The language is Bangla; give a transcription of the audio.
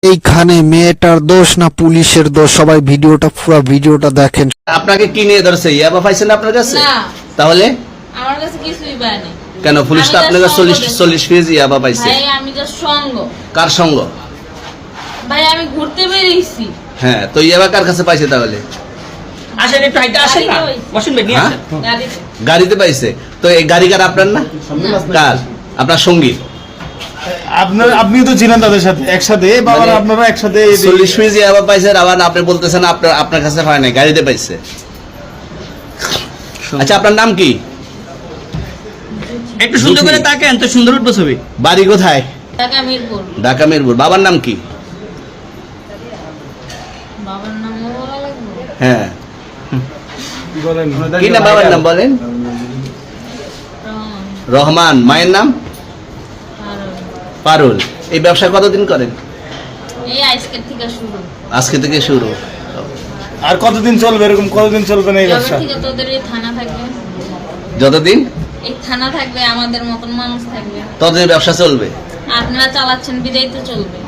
এইখানে মেয়েটার দোষ না পুলিশের দোষ? সবাই পুরো ভিডিওটা দেখেন। আপনাকে কি নিয়ে ধরছে? ইয়াবা পাইছেন আপনার কাছে? না, তাহলে আমার কাছে কিছুই পায়নি। কেন পুলিশ তো আমি আপনার কাছে just 40 কেজি ইয়াবা পাইছে? ভাই আমি জাস্ট সঙ্গ। কার সঙ্গ? ভাই আমি ঘুরতে বেরিয়েছি। হ্যাঁ, তো ইয়াবা কার কাছে পাইছে তাহলে? আসেন একটু হাইটা আসেন না, বসুন ভাই, নিয়ে হ্যাঁ? আসেন। গাড়িতে। গাড়িতে পাইছে। তো এই গাড়ি কার? আপনার না? কার? আপনার সঙ্গী। আপনি তো ছিলেন তাদের সাথে একসাথে, বাবা মানে আপনারা একসাথে 40 কেজি ইয়াবা পাইছে, আবার আপনি বলতেছেন আপনার কাছে হয় নাই, গাড়িতে পাইছে। আচ্ছা, আপনার নাম কি? একটু সুন্দর করে তাকান তো, সুন্দর উঠবো ছবি। বাড়ি কোথায়? ঢাকা মিরপুর। ঢাকা মিরপুর। বাবার নাম কি? বাবার নামও বলা লাগবে? হ্যাঁ, বলেন কি নাম বাবার নাম বলেন? রহমান। রহমান। মায়ের নাম? আর পারুল। এই ব্যবসা কতদিন করেন? এই আজকের থেকে শুরু। আজকে থেকে শুরু। আর কতদিন চলবে, এরকম কতদিন চলবে না এই যবে ব্যবসা? থেকে তোদের এই থানা থাকবে, যতদিন এই থানা থাকবে, আমাদের মতন মানুষ থাকবে, ততদিন ব্যবসা চলবে। আপনারা চালাচ্ছেন বিদায় তো চলবে।